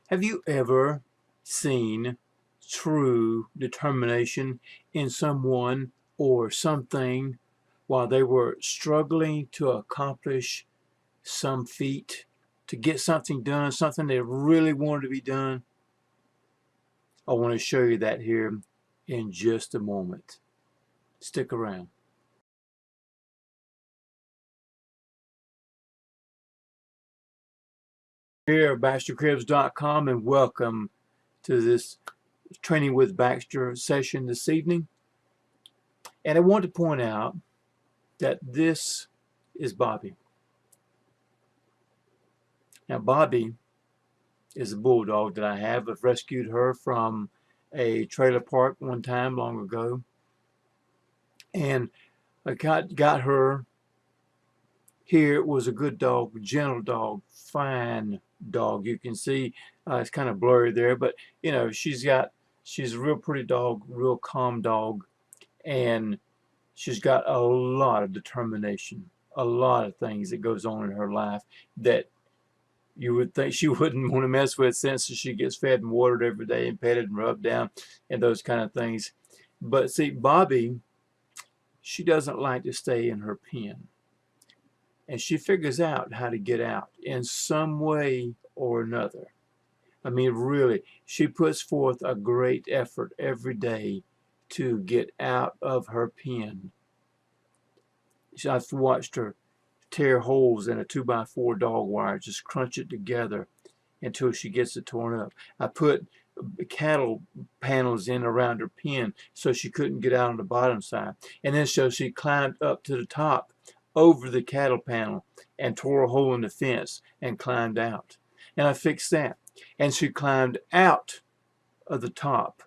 Have you ever seen true determination in someone or something while they were struggling to accomplish some feat, to get something done, something they really wanted to be done? I want to show you that here in just a moment. Stick around. Here at BaxterCribs.com, and welcome to this Training with Baxter session this evening. And I want to point out that this is Bobby. Now, Bobby is a bulldog that I have. I've rescued her from a trailer park one time long ago. And I got her here. It was a good dog, gentle dog, fine dog. You can see it's kind of blurry there, but you know, she's a real pretty dog, real calm dog, and she's got a lot of determination, a lot of things that goes on in her life that you would think she wouldn't want to mess with, since she gets fed and watered every day and petted and rubbed down and those kind of things. But see, Bobby, she doesn't like to stay in her pen. And she figures out how to get out in some way or another. I mean, really, she puts forth a great effort every day to get out of her pen. I've watched her tear holes in a 2x4 dog wire, just crunch it together until she gets it torn up. I put cattle panels in around her pen so she couldn't get out on the bottom side. And then so she climbed up to the top over the cattle panel and tore a hole in the fence and climbed out. And I fixed that. And she climbed out of the top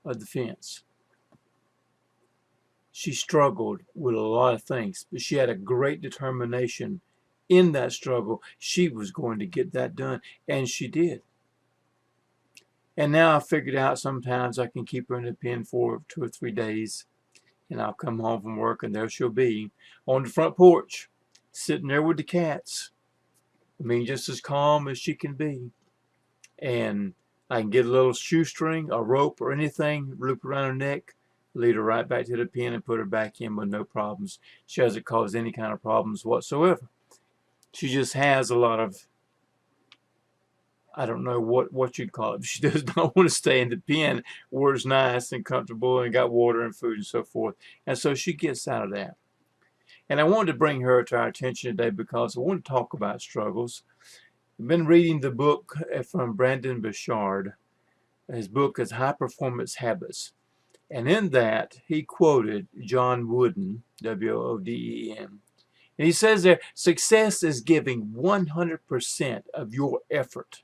of the fence. She struggled with a lot of things, but she had a great determination in that struggle. She was going to get that done, and she did. And now I figured out sometimes I can keep her in the pen for 2 or 3 days, and I'll come home from work, and there she'll be on the front porch, sitting there with the cats. I mean, just as calm as she can be. And I can get a little shoestring, a rope, or anything, loop around her neck, lead her right back to the pen and put her back in with no problems. She hasn't caused any kind of problems whatsoever. She just has a lot of, I don't know what you'd call it. She does not want to stay in the pen where it's nice and comfortable and got water and food and so forth. And so she gets out of that. And I wanted to bring her to our attention today because I want to talk about struggles. I've been reading the book from Brandon Bouchard. His book is High Performance Habits. And in that, he quoted John Wooden, W-O-D-E-N. And he says there, success is giving 100% of your effort,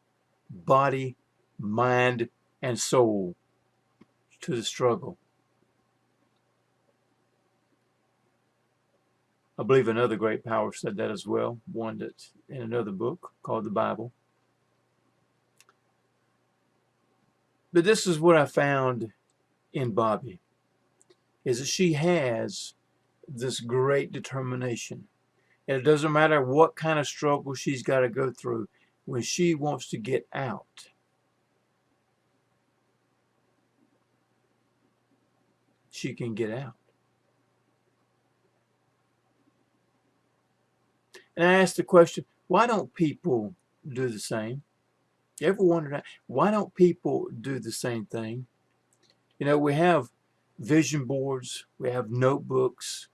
body, mind, and soul to the struggle. I believe another great power said that as well, one that's in another book called the Bible. But this is what I found in Bobby, is that she has this great determination. And it doesn't matter what kind of struggle she's got to go through, when she wants to get out, she can get out. And I asked the question, why don't people do the same? You ever wondered that? Why don't people do the same thing? You know, we have vision boards, we have notebooks,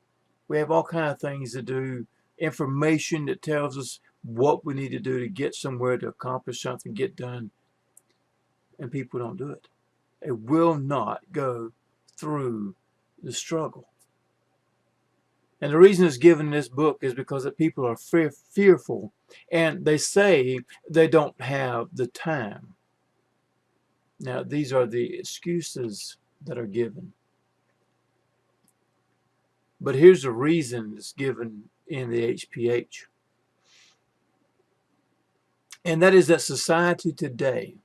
we have all kinds of things to do, information that tells us what we need to do to get somewhere, to accomplish something, get done. And people don't do it. They will not go through the struggle. And the reason it's given in this book is because that people are fearful, and they say they don't have the time. Now, these are the excuses that are given. But here's the reason it's given in the HPH. And that is that society today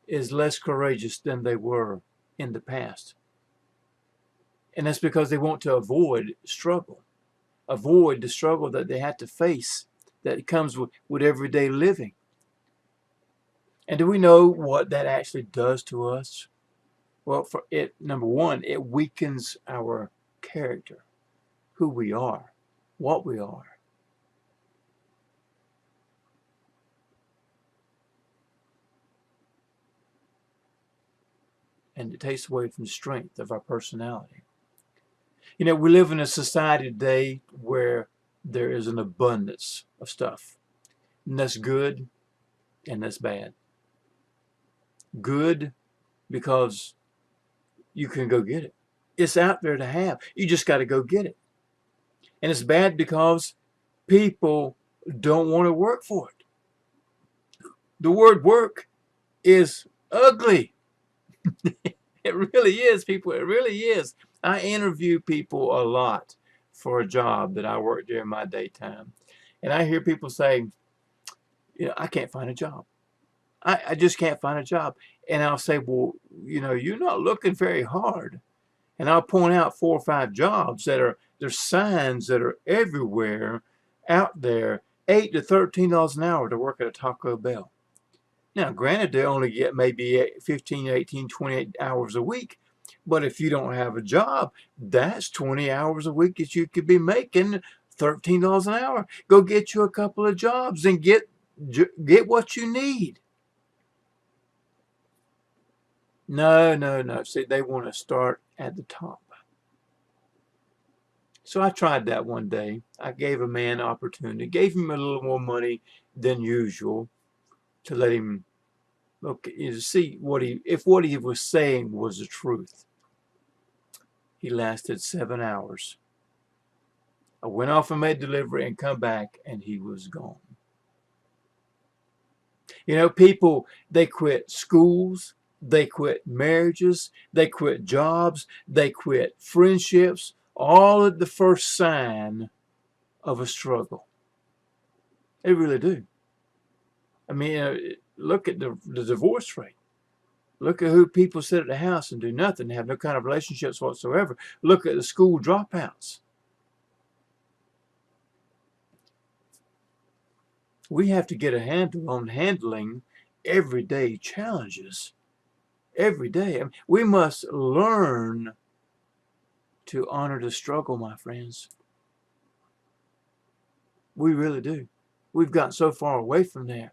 is less courageous than they were in the past. And that's because they want to avoid struggle, avoid the struggle that they have to face that comes with everyday living. And do we know what that actually does to us? Well, for it, number one, it weakens our character, who we are, what we are. And it takes away from the strength of our personality. You know, we live in a society today where there is an abundance of stuff. And that's good and that's bad. Good because you can go get it. It's out there to have. You just got to go get it. And it's bad because people don't want to work for it. The word work is ugly. It really is, people. It really is. I interview people a lot for a job that I work during my daytime. And I hear people say, you know, I can't find a job. I just can't find a job. And I'll say, well, you know, you're not looking very hard. And I'll point out 4 or 5 jobs that are, there's signs that are everywhere out there, $8 to $13 an hour to work at a Taco Bell. Now, granted, they only get maybe 15, 18, 28 hours a week. But if you don't have a job, that's 20 hours a week that you could be making $13 an hour. Go get you a couple of jobs and get what you need. No, no, no. See, they want to start at the top. So I tried that one day. I gave a man an opportunity, gave him a little more money than usual to let him look, you know, see if what he was saying was the truth. He lasted 7 hours. I went off and made delivery and come back and he was gone. You know, people, they quit schools, they quit marriages, they quit jobs, they quit friendships, all at the first sign of a struggle. They really do. I mean, look at the divorce rate. Look at who people sit at the house and do nothing, have no kind of relationships whatsoever. Look at the school dropouts. We have to get a handle on handling everyday challenges. Every day. I mean, we must learn to honor the struggle, my friends. We really do. We've gotten so far away from that.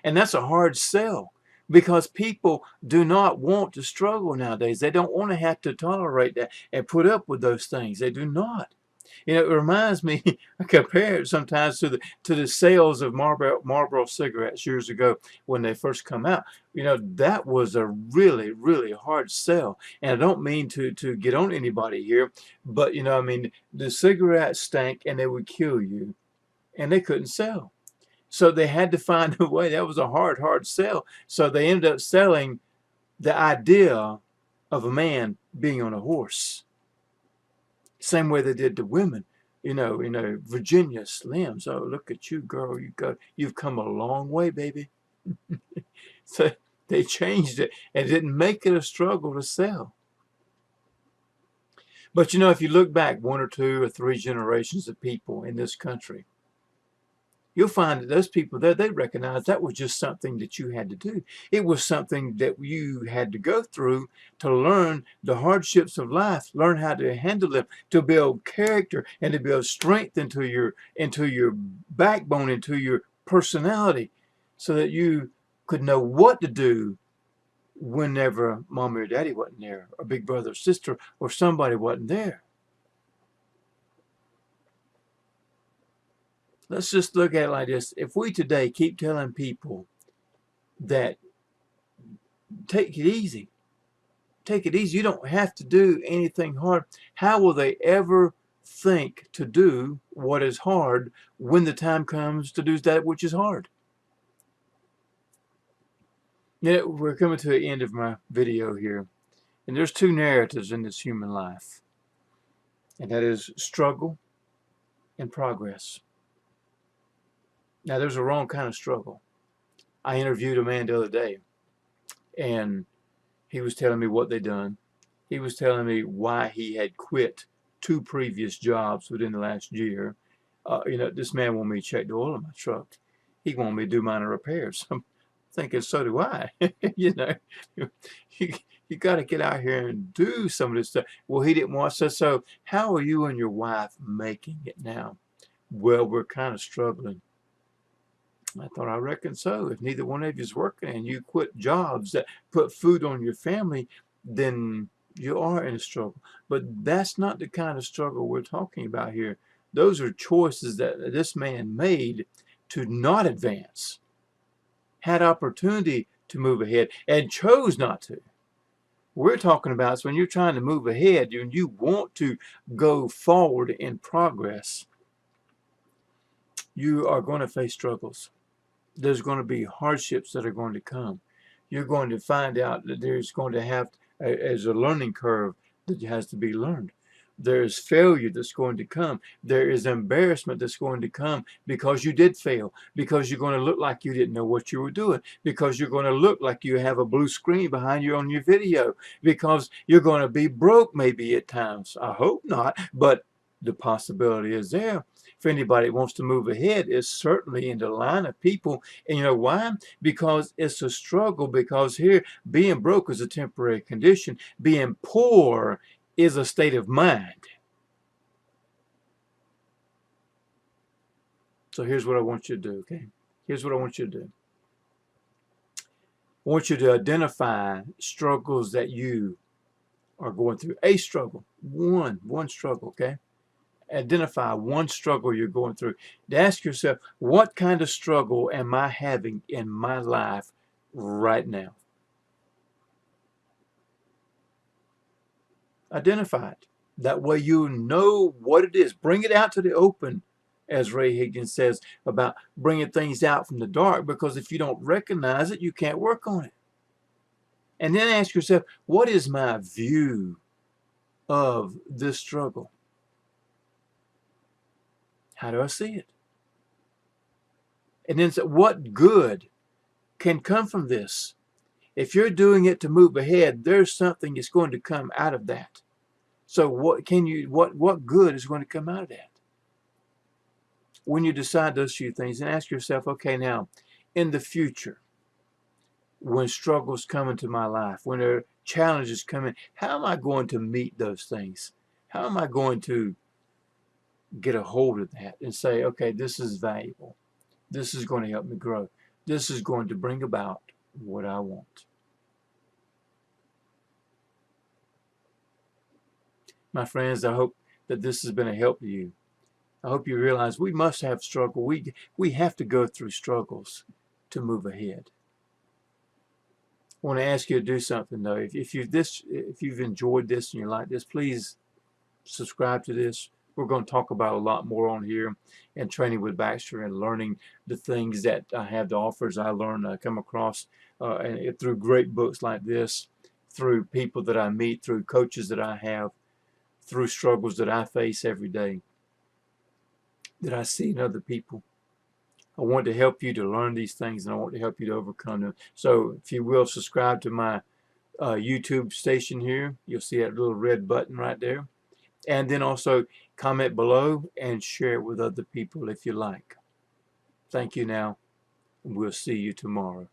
And that's a hard sell because people do not want to struggle nowadays. They don't want to have to tolerate that and put up with those things. They do not. You know, it reminds me, I compare it sometimes to the sales of Marlboro cigarettes years ago when they first come out. You know, that was a really, really hard sell. And I don't mean to get on anybody here, but, you know, I mean, the cigarettes stank and they would kill you and they couldn't sell. So they had to find a way. That was a hard sell. So they ended up selling the idea of a man being on a horse. Same way they did to women, you know, Virginia Slims. Oh, look at you, girl. You've come a long way, baby. So they changed it and didn't make it a struggle to sell. But you know, if you look back 1 or 2 or 3 generations of people in this country, you'll find that those people there, they recognize that was just something that you had to do. It was something that you had to go through to learn the hardships of life, learn how to handle them, to build character and to build strength into your backbone, into your personality, so that you could know what to do whenever mommy or daddy wasn't there, or big brother or sister or somebody wasn't there. Let's just look at it like this. If we today keep telling people that take it easy, you don't have to do anything hard, how will they ever think to do what is hard when the time comes to do that which is hard? Now, we're coming to the end of my video here, and there's 2 narratives in this human life, and that is struggle and progress. Now, there's a wrong kind of struggle. I interviewed a man the other day, and he was telling me what they'd done. He was telling me why he had quit 2 previous jobs within the last year. You know, this man wanted me to check the oil in my truck. He wanted me to do minor repairs. thinking, so do I. You know, you, you got to get out here and do some of this stuff. Well, he didn't want to. So how are you and your wife making it now? Well, we're kind of struggling. I thought, I reckon so. If neither one of you is working and you quit jobs that put food on your family, then you are in a struggle. But that's not the kind of struggle we're talking about here. Those are choices that this man made to not advance, had opportunity to move ahead, and chose not to. We're talking about is when you're trying to move ahead and you want to go forward in progress, you are going to face struggles. There's going to be hardships that are going to come. You're going to find out that there's going to have as a learning curve that has to be learned. There's failure that's going to come. There is embarrassment that's going to come because you did fail, because you're going to look like you didn't know what you were doing, because you're going to look like you have a blue screen behind you on your video, because you're going to be broke maybe at times. I hope not, but the possibility is there. If anybody wants to move ahead, it's certainly in the line of people. And you know why? Because it's a struggle. Because here, being broke is a temporary condition. Being poor is a state of mind. So here's what I want you to do, okay? Here's what I want you to do. I want you to identify struggles that you are going through. A struggle, one struggle, okay? Identify one struggle you're going through. To ask yourself, what kind of struggle am I having in my life right now? Identify it. That way you know what it is. Bring it out to the open, as Ray Higgins says about bringing things out from the dark, because if you don't recognize it, you can't work on it. And then ask yourself, what is my view of this struggle? How do I see it? And then say, what good can come from this? If you're doing it to move ahead, there's something that's going to come out of that. So what good is going to come out of that? When you decide those few things, and ask yourself, okay, now in the future, when struggles come into my life, when there are challenges come in, how am I going to meet those things? How am I going to get a hold of that and say, okay, this is valuable. This is going to help me grow. This is going to bring about what I want. My friends, I hope that this has been a help to you. I hope you realize we must have struggle. We have to go through struggles to move ahead. I want to ask you to do something though. If you've enjoyed this and you like this, please subscribe to this. We're going to talk about a lot more on here, and training with Baxter and learning the things that I have to offer as I learn, I come across and through great books like this, through people that I meet, through coaches that I have, through struggles that I face every day, that I see in other people. I want to help you to learn these things, and I want to help you to overcome them. So if you will, subscribe to my YouTube station here. You'll see that little red button right there. And then also comment below and share it with other people if you like. Thank you now, and we'll see you tomorrow.